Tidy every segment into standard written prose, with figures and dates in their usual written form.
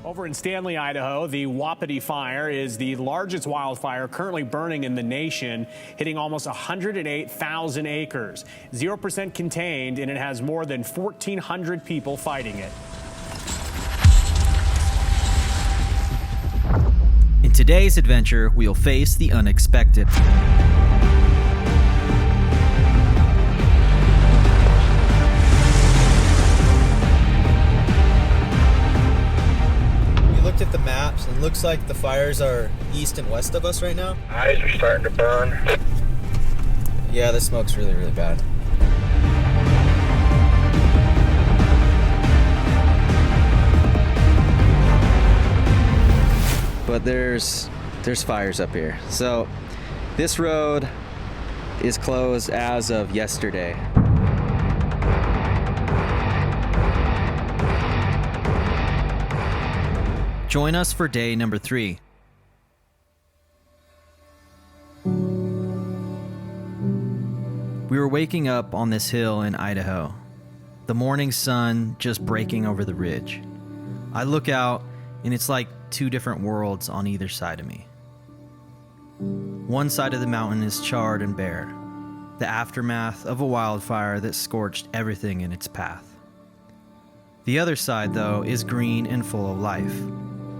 Over in Stanley, Idaho, the Wapiti Fire is the largest wildfire currently burning in the nation, hitting almost 108,000 acres. 0% contained, and it has more than 1,400 people fighting it. In today's adventure, we'll face the unexpected. At the maps, it looks like the fires are east and west of us right now. Eyes are starting to burn. Yeah, the smoke's really, really bad. But there's fires up here. So this road is closed as of yesterday. Join us for day number 3. We were waking up on this hill in Idaho, the morning sun just breaking over the ridge. I look out, and it's like 2 different worlds on either side of me. One side of the mountain is charred and bare, the aftermath of a wildfire that scorched everything in its path. The other side, though, is green and full of life.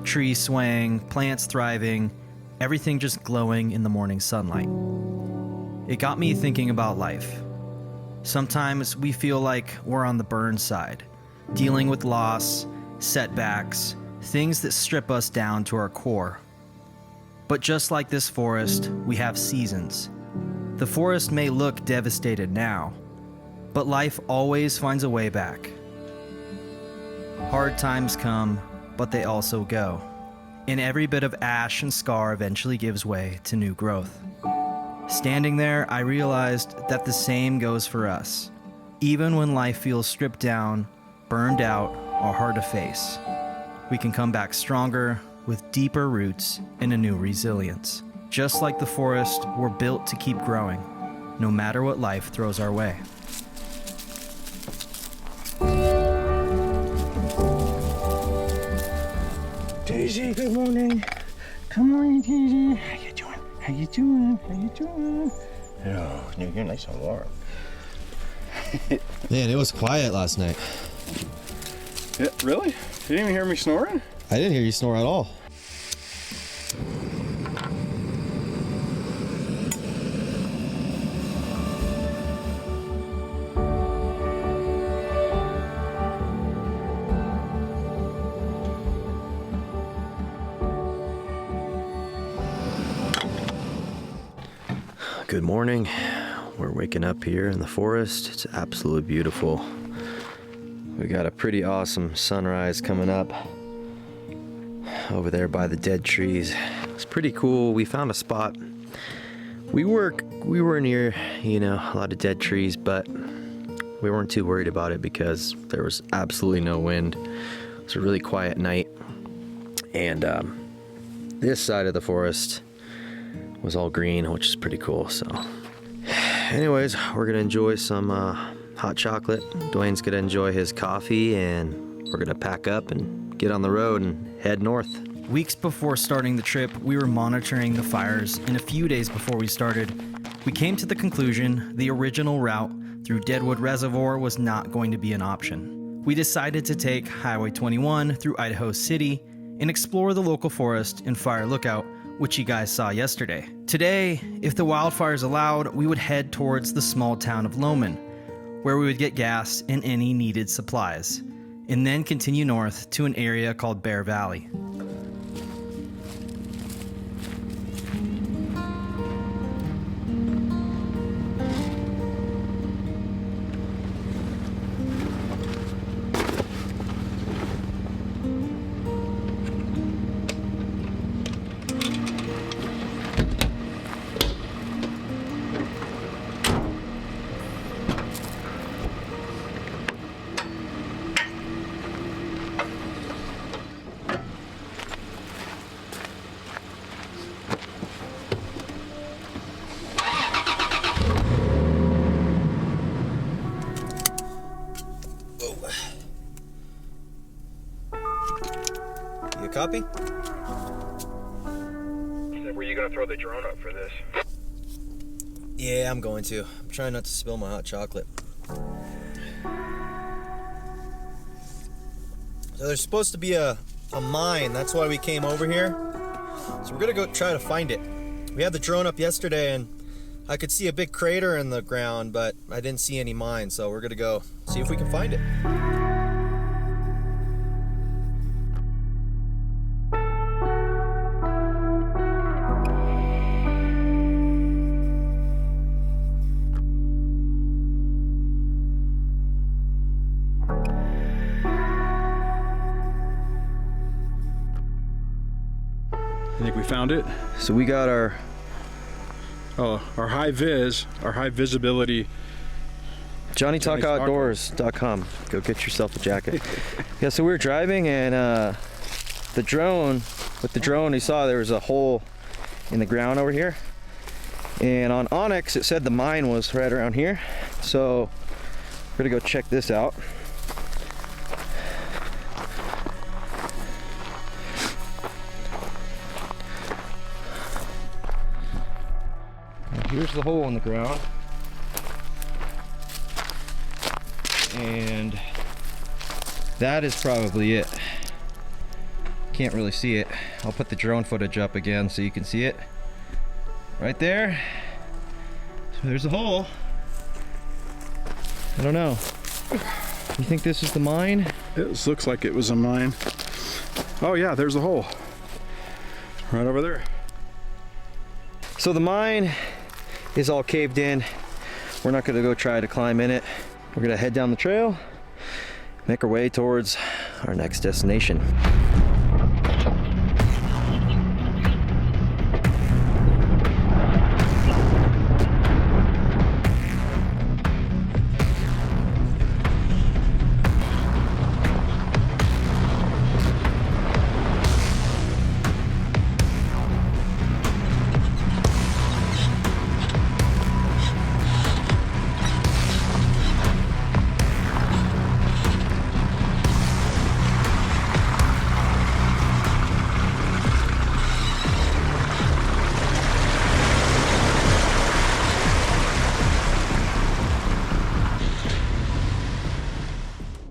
Trees swaying, plants thriving, everything just glowing in the morning sunlight. It got me thinking about life. Sometimes we feel like we're on the burn side, dealing with loss, setbacks, things that strip us down to our core. But just like this forest, we have seasons. The forest may look devastated now, but life always finds a way back. Hard times come, but they also go. And every bit of ash and scar eventually gives way to new growth. Standing there, I realized that the same goes for us. Even when life feels stripped down, burned out, or hard to face, we can come back stronger with deeper roots and a new resilience. Just like the forest, we're built to keep growing, no matter what life throws our way. Daisy, good morning. Come on, Daisy. How you doing? How you doing? How you doing? Oh, you're nice and warm. Man, it was quiet last night. Yeah, really? You didn't even hear me snoring? I didn't hear you snore at all. Good morning. We're waking up here in the forest. It's absolutely beautiful. We got a pretty awesome sunrise coming up over there by the dead trees. It's pretty cool. We found a spot. We were near, a lot of dead trees, but we weren't too worried about it because there was absolutely no wind. It was a really quiet night. And this side of the forest was all green, which is pretty cool. So anyways, we're gonna enjoy some hot chocolate. Dwayne's gonna enjoy his coffee, and we're gonna pack up and get on the road and head north. Weeks before starting the trip, we were monitoring the fires, and a few days before we started, we came to the conclusion the original route through Deadwood Reservoir was not going to be an option. We decided to take Highway 21 through Idaho City and explore the local forest and fire lookout, which you guys saw yesterday. Today, if the wildfires allowed, we would head towards the small town of Lowman, where we would get gas and any needed supplies, and then continue north to an area called Bear Valley. You copy? Were you gonna throw the drone up for this? Yeah, I'm going to. I'm trying not to spill my hot chocolate. So there's supposed to be a mine. That's why we came over here. So we're gonna go try to find it. We had the drone up yesterday and I could see a big crater in the ground, but I didn't see any mine. So we're gonna go see if we can find it. I think we found it. So we got our our high visibility. JohnnyTalkOutdoors.com. Go get yourself a jacket. Yeah, so we were driving and with the drone, you saw there was a hole in the ground over here. And on Onyx, it said the mine was right around here. So we're gonna go check this out. Here's the hole in the ground, and that is probably it. Can't really see it. I'll put the drone footage up again so you can see it. Right there. So there's a hole. I don't know. You think this is the mine? It looks like it was a mine. Oh yeah, there's a hole. Right over there. So the mine is all caved in. We're not gonna go try to climb in it. We're gonna head down the trail, make our way towards our next destination.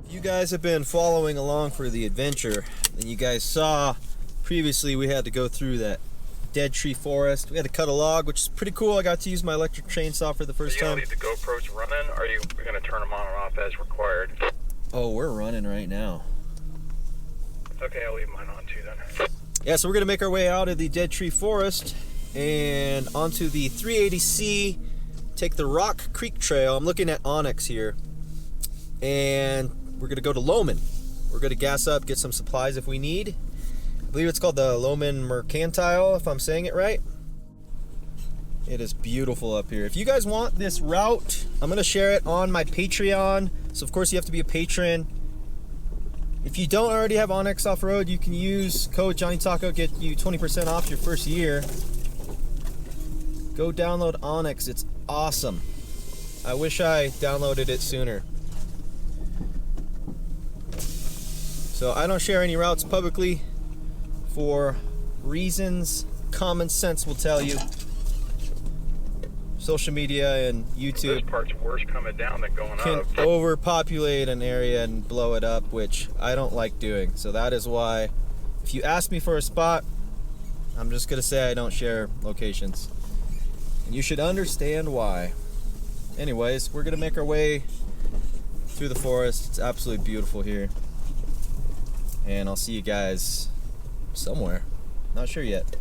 You guys have been following along for the adventure, and you guys saw previously we had to go through that dead tree forest. We had to cut a log, which is pretty cool. I got to use my electric chainsaw for the first time. Are you gonna leave the GoPros running, or are you gonna turn them on and off as required? Oh, we're running right now. Okay, I'll leave mine on too then. Yeah, so we're gonna make our way out of the dead tree forest and onto the 380C, take the Rock Creek Trail. I'm looking at Onyx here, and we're gonna go to Lowman. We're gonna gas up, get some supplies if we need. I believe it's called the Lowman Mercantile, if I'm saying it right. It is beautiful up here. If you guys want this route, I'm gonna share it on my Patreon. So of course you have to be a patron. If you don't already have Onyx Off-Road, you can use code JohnnyTaco, get you 20% off your first year. Go download Onyx, it's awesome. I wish I downloaded it sooner. So I don't share any routes publicly for reasons common sense will tell you. Social media and YouTube This part's worse coming down than going can up. overpopulate an area and blow it up, which I don't like doing. So that is why if you ask me for a spot, I'm just gonna say I don't share locations. And you should understand why. Anyways, we're gonna make our way through the forest. It's absolutely beautiful here. And I'll see you guys somewhere. Not sure yet.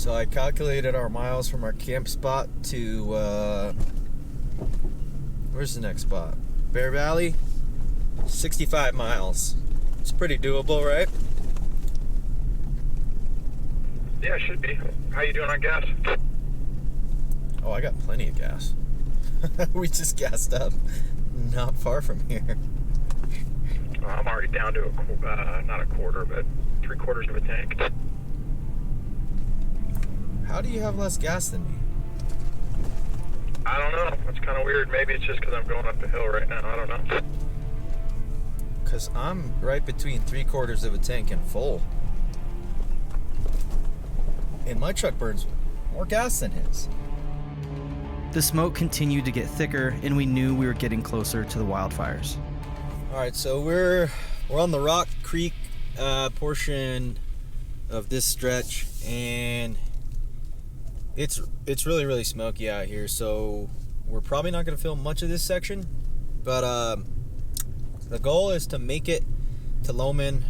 So I calculated our miles from our camp spot to, where's the next spot? Bear Valley, 65 miles. It's pretty doable, right? Yeah, it should be. How you doing on gas? Oh, I got plenty of gas. We just gassed up not far from here. I'm already down to not a quarter, but 3/4 of a tank. How do you have less gas than me? I don't know. It's kind of weird. Maybe it's just because I'm going up the hill right now. I don't know. Because I'm right between 3/4 of a tank and full. And my truck burns more gas than his. The smoke continued to get thicker, and we knew we were getting closer to the wildfires. All right, so we're on the Rock Creek portion of this stretch, and it's really smoky out here. So we're probably not going to film much of this section, but the goal is to make it to Lowman,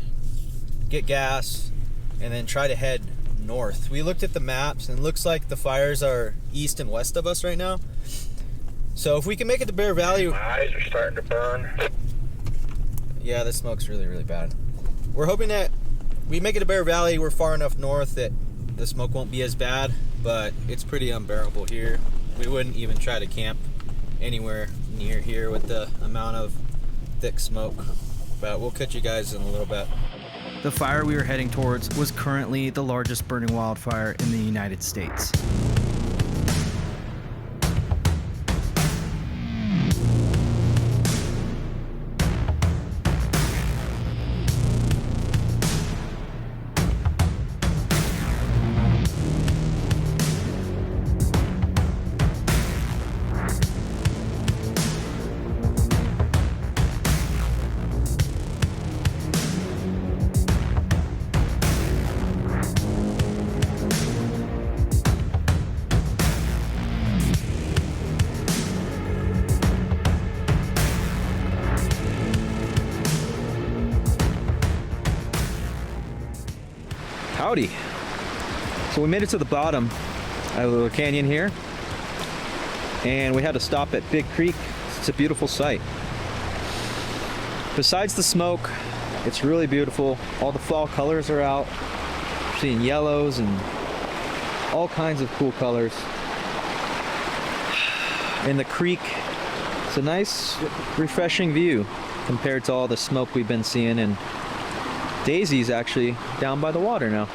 get gas, and then try to head north. We looked at the maps, and it looks like the fires are east and west of us right now. So if we can make it to Bear Valley, My eyes are starting to burn. yeah, the smoke's really bad. We're hoping that we make it to Bear Valley. We're far enough north that the smoke won't be as bad, but it's pretty unbearable here. We wouldn't even try to camp anywhere near here with the amount of thick smoke, but we'll catch you guys in a little bit. The fire we were heading towards was currently the largest burning wildfire in the United States. Howdy. So we made it to the bottom of the little canyon here, and we had to stop at Big Creek. It's a beautiful sight. Besides the smoke, it's really beautiful. All the fall colors are out. We're seeing yellows and all kinds of cool colors. In the creek, it's a nice, refreshing view compared to all the smoke we've been seeing, and Daisy's actually down by the water now.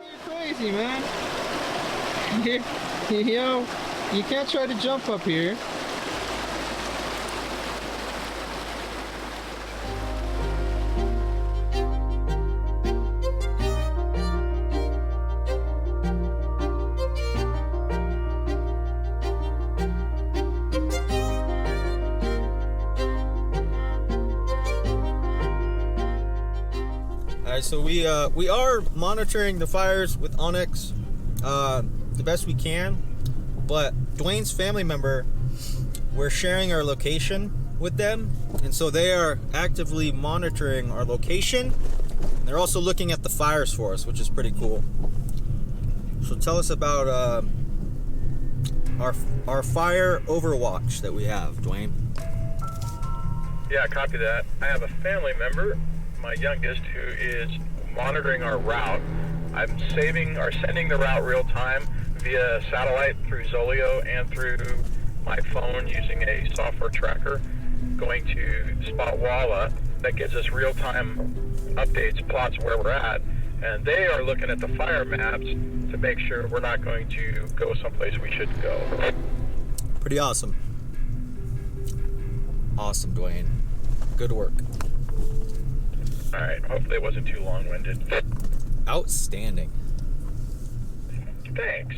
You're crazy, man. Yo, you can't try to jump up here. Alright, so we are monitoring the fires with Onyx the best we can, but Dwayne's family member, we're sharing our location with them, and so they are actively monitoring our location. And they're also looking at the fires for us, which is pretty cool. So tell us about our fire overwatch that we have, Dwayne. Yeah, copy that. I have a family member, my youngest, who is monitoring our route. I'm sending the route real time via satellite through Zoleo and through my phone using a software tracker, going to Spot Walla. That gives us real time updates, plots where we're at, and they are looking at the fire maps to make sure we're not going to go someplace we shouldn't go. Pretty awesome. Awesome, Dwayne. Good work. All right, hopefully it wasn't too long-winded. Outstanding. Thanks.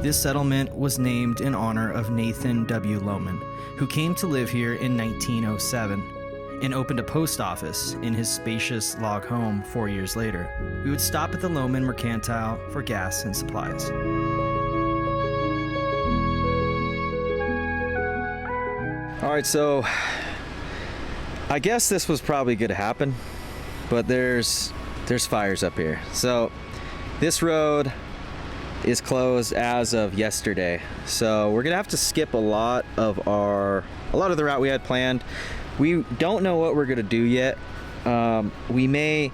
This settlement was named in honor of Nathan W. Lowman, who came to live here in 1907 and opened a post office in his spacious log home 4 years later. We would stop at the Lowman Mercantile for gas and supplies. All right, so I guess this was probably going to happen, but there's fires up here. So this road is closed as of yesterday. So we're gonna have to skip a lot of the route we had planned. We don't know what we're gonna do yet. We may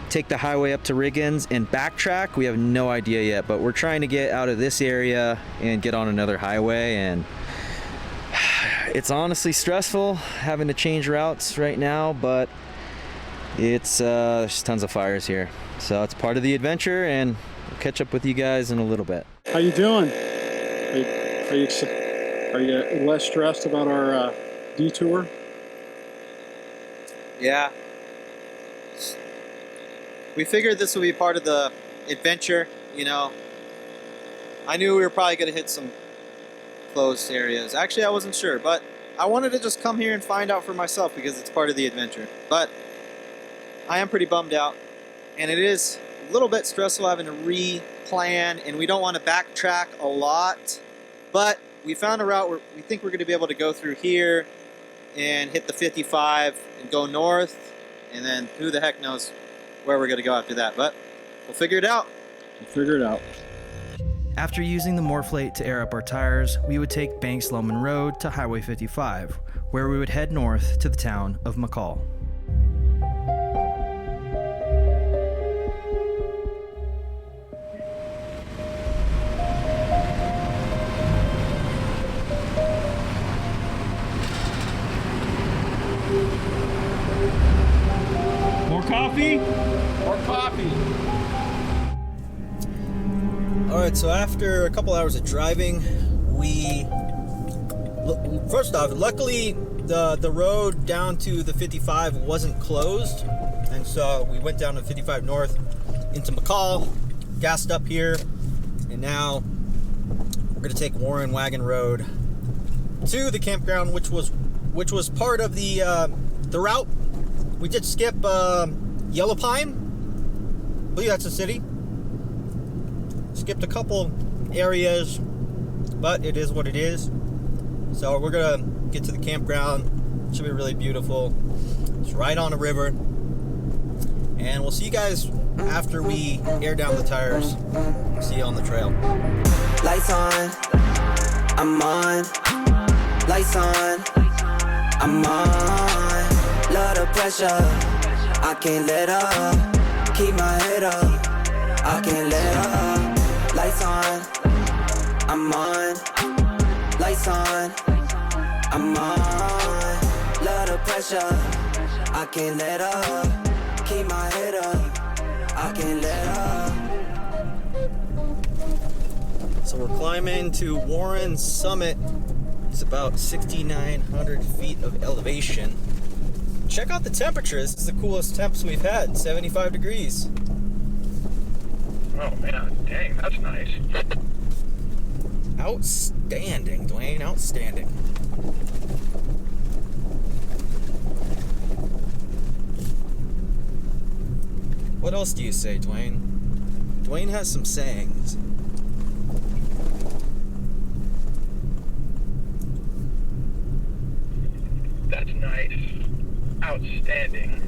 take the highway up to Riggins and backtrack. We have no idea yet, but we're trying to get out of this area and get on another highway, and it's honestly stressful having to change routes right now, but there's tons of fires here. So it's part of the adventure, and we'll catch up with you guys in a little bit. How you doing? Are you less stressed about our detour? Yeah. We figured this would be part of the adventure, you know. I knew we were probably going to hit some closed areas. Actually, I wasn't sure, but I wanted to just come here and find out for myself because it's part of the adventure. But I am pretty bummed out, and it is a little bit stressful having to re-plan, and we don't want to backtrack a lot, but we found a route where we think we're going to be able to go through here and hit the 55 and go north, and then who the heck knows where we're going to go after that, but we'll figure it out. After using the Morphlate to air up our tires, we would take Banks Lowman Road to Highway 55, where we would head north to the town of McCall. More coffee? More coffee. Alright, so after a couple hours of driving, first off, luckily the road down to the 55 wasn't closed, and so we went down to 55 north into McCall, gassed up here, and now we're going to take Warren Wagon Road to the campground, which was part of the route. We did skip Yellow Pine. I believe that's a city. Skipped a couple areas, but it is what it is. So we're gonna get to the campground. It should be really beautiful. It's right on a river. And we'll see you guys after we air down the tires. See you on the trail. Lights on, I'm on. Lights on, I'm on. Love the pressure, I can't let up. Keep my head up, I can't let up. Lights on, I'm on. Lights on, I'm on. Love the pressure, I can't let up. Keep my head up, I can't let up. So we're climbing to Warren Summit. It's about 6,900 feet of elevation. Check out the temperature. This is the coolest temps we've had, 75 degrees. Oh man, dang, that's nice. Outstanding, Dwayne, outstanding. What else do you say, Dwayne? Dwayne has some sayings. That's nice. Outstanding.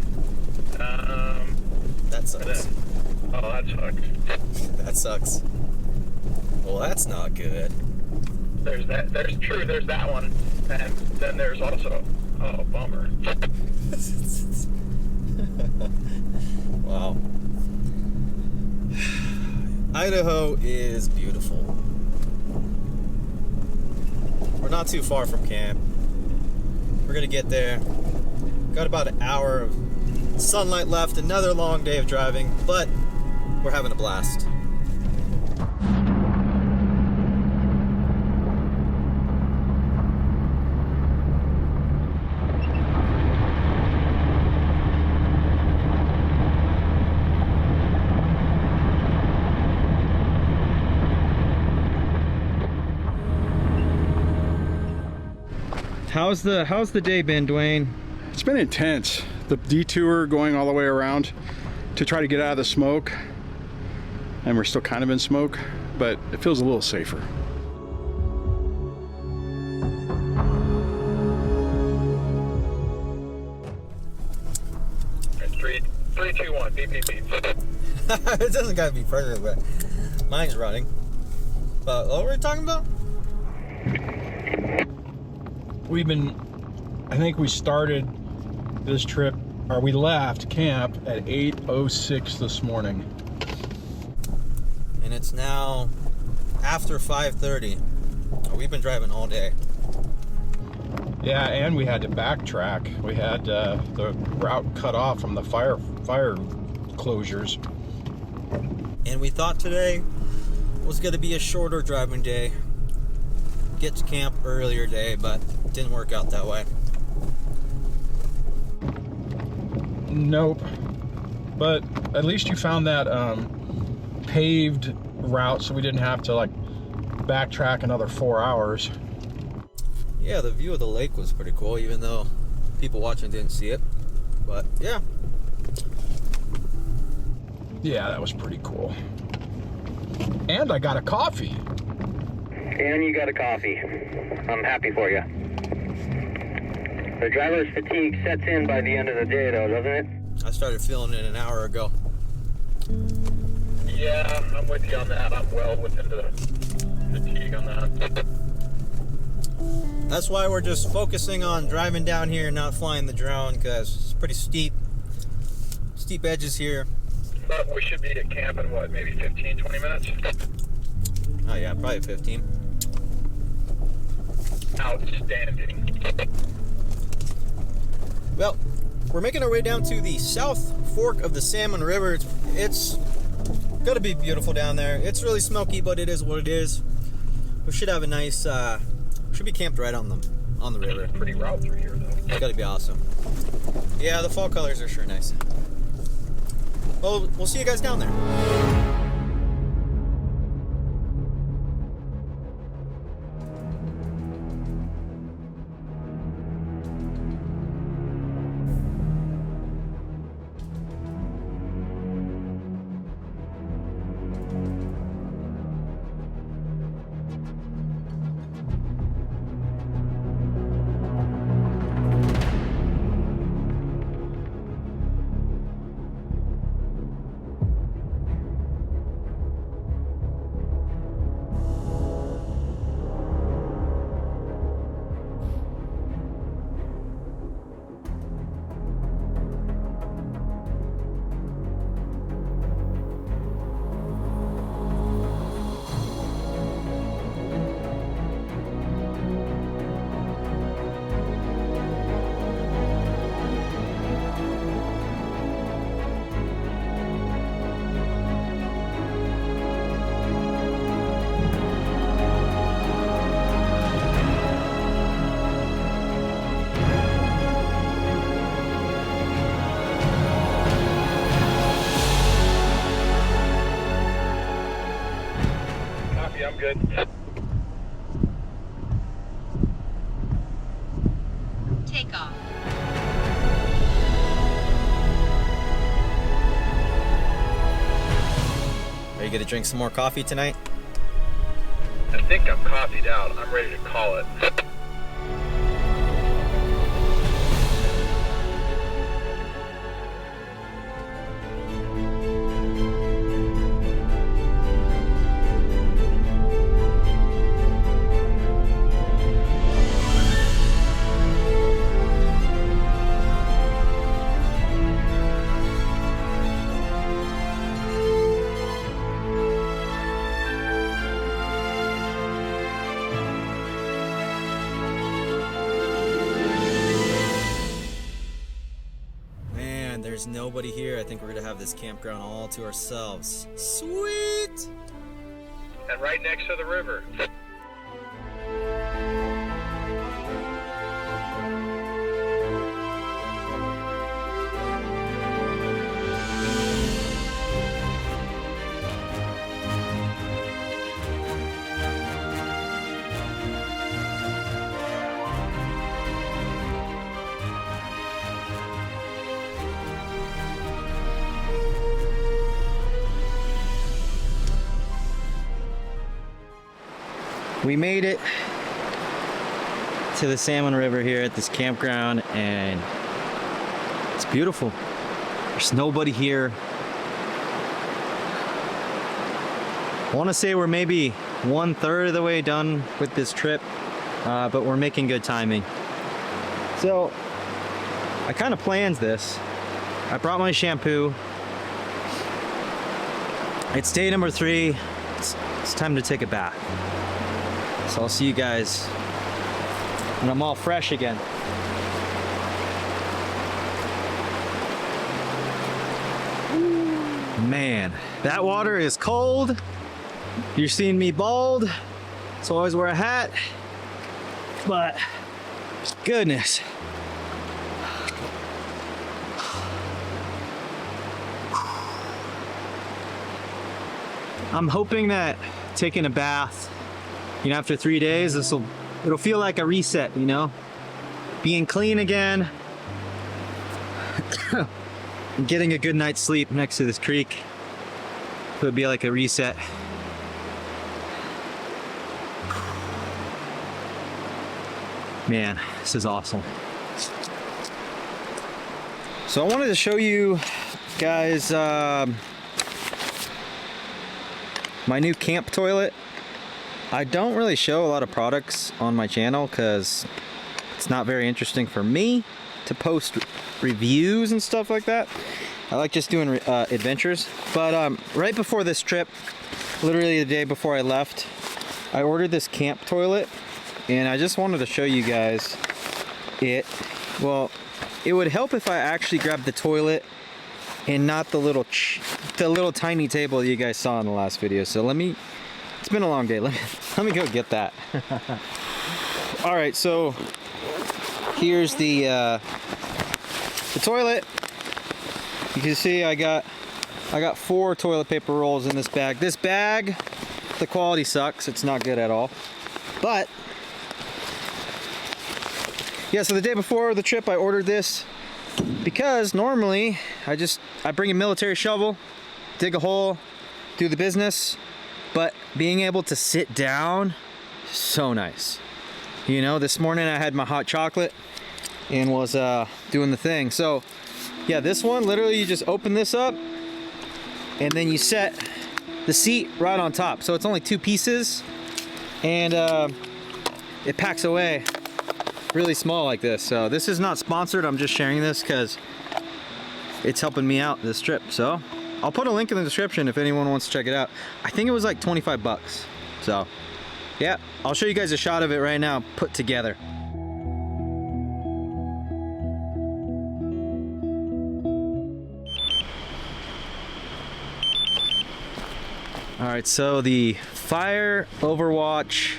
That sucks. Oh, that sucks. That sucks. Well, that's not good. There's that one. And then there's also, oh, bummer. Wow. Idaho is beautiful. We're not too far from camp. We're gonna get there. Got about an hour of sunlight left, another long day of driving, but we're having a blast. How's the day been, Dwayne? It's been intense. The detour going all the way around to try to get out of the smoke, and we're still kind of in smoke, but it feels a little safer. Three, two, one. Beep, beep, beep. It doesn't gotta be perfect, but mine's running. But what were we talking about? I think we started this trip, or we left camp at 8:06 this morning. And it's now after 5:30. We've been driving all day. Yeah, and we had to backtrack. We had the route cut off from the fire closures. And we thought today was going to be a shorter driving day. Get to camp earlier day, but it didn't work out that way. Nope. But at least you found that paved route, so we didn't have to like backtrack another 4 hours. Yeah, the view of the lake was pretty cool, even though people watching didn't see it. But yeah. Yeah, that was pretty cool. And I got a coffee. And you got a coffee. I'm happy for you. The driver's fatigue sets in by the end of the day, though, doesn't it? I started feeling it an hour ago. Yeah, I'm with you on that. I'm well within the fatigue on that. That's why we're just focusing on driving down here and not flying the drone, because it's pretty steep edges here. But we should be at camp in what, maybe 15, 20 minutes? Oh yeah, probably 15. Outstanding. Well, we're making our way down to the South Fork of the Salmon River. It's gonna be beautiful down there. It's really smoky, but it is what it is. We should have a nice, should be camped right on the river. Pretty route through here, though. It's gotta be awesome. Yeah, the fall colors are sure nice. Well, we'll see you guys down there. I'm good. Take off. Are you gonna drink some more coffee tonight? I think I'm coffeeed out. I'm ready to call it. There's nobody here. I think we're gonna have this campground all to ourselves. Sweet! And right next to the river. We made it to the Salmon River here at this campground, and it's beautiful. There's nobody here. I want to say we're maybe 1/3 of the way done with this trip, but we're making good timing. So I kind of planned this. I brought my shampoo. It's day number 3. It's time to take a bath. So I'll see you guys when I'm all fresh again. Man, that water is cold. You're seeing me bald, so I always wear a hat. But goodness. I'm hoping that taking a bath, after 3 days, it'll feel like a reset, being clean again, and getting a good night's sleep next to this creek. It would be like a reset. Man, this is awesome. So I wanted to show you guys my new camp toilet. I don't really show a lot of products on my channel because it's not very interesting for me to post reviews and stuff like that. I like just doing adventures. But right before this trip, literally the day before I left, I ordered this camp toilet, and I just wanted to show you guys it. Well, it would help if I actually grabbed the toilet and not the little tiny table that you guys saw in the last video. So it's been a long day. Let me go get that. All right, so here's the toilet. You can see I got 4 toilet paper rolls in this bag. This bag, the quality sucks. It's not good at all. But yeah, so the day before the trip I ordered this because normally I bring a military shovel, dig a hole, do the business, but being able to sit down, so nice. This morning I had my hot chocolate and was doing the thing. So yeah, this one, literally you just open this up and then you set the seat right on top. So it's only 2 pieces, and it packs away really small like this. So this is not sponsored. I'm just sharing this because it's helping me out this trip. So I'll put a link in the description if anyone wants to check it out. I think it was like 25 bucks. So yeah, I'll show you guys a shot of it right now put together. All right, so the fire overwatch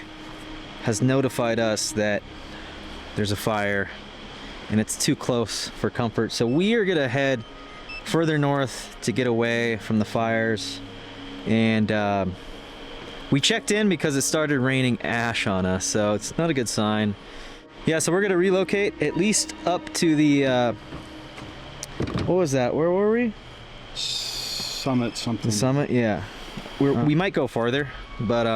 has notified us that there's a fire and it's too close for comfort. So we are gonna head further north to get away from the fires. And we checked in because it started raining ash on us, so it's not a good sign. Yeah, so we're gonna relocate at least up to the, what was that? Where were we? Summit something. The summit, yeah. We might go farther, but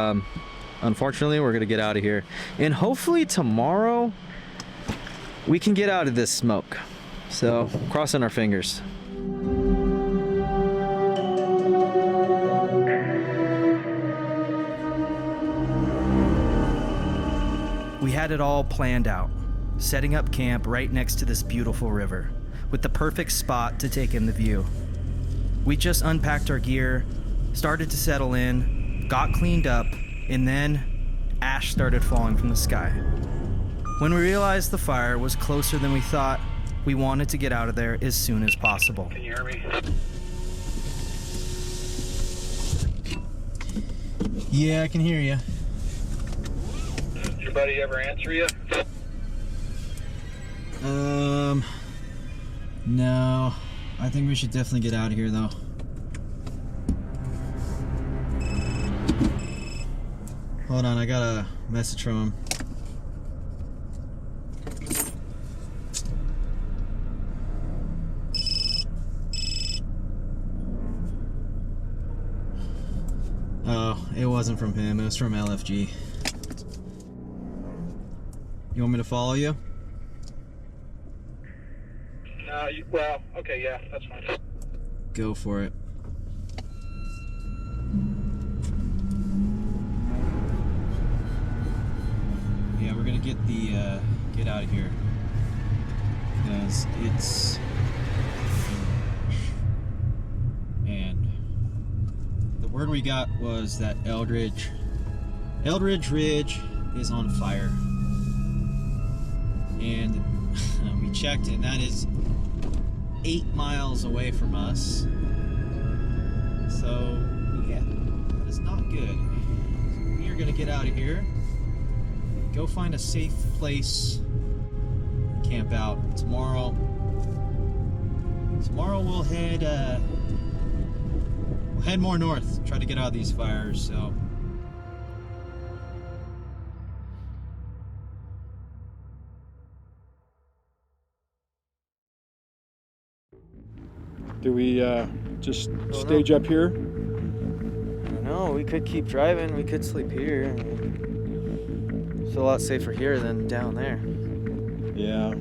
unfortunately we're gonna get out of here. And hopefully tomorrow we can get out of this smoke. So crossing our fingers. We had it all planned out, setting up camp right next to this beautiful river, with the perfect spot to take in the view. We just unpacked our gear, started to settle in, got cleaned up, and then ash started falling from the sky. When we realized the fire was closer than we thought, we wanted to get out of there as soon as possible. Can you hear me? Yeah, I can hear you. Did your buddy ever answer you? No. I think we should definitely get out of here though. Hold on, I got a message from him. Oh, it wasn't from him, it was from LFG. You want me to follow you? Well, okay, yeah, that's fine. Go for it. Yeah, we're gonna get out of here because it's, and the word we got was that Eldridge Ridge is on fire, and we checked, and that is 8 miles away from us. So yeah, that is not good. So we are gonna get out of here, go find a safe place, camp out. Tomorrow we'll head more north, try to get out of these fires. So Do we just stage up here? No, we could keep driving. We could sleep here. It's a lot safer here than down there. Yeah.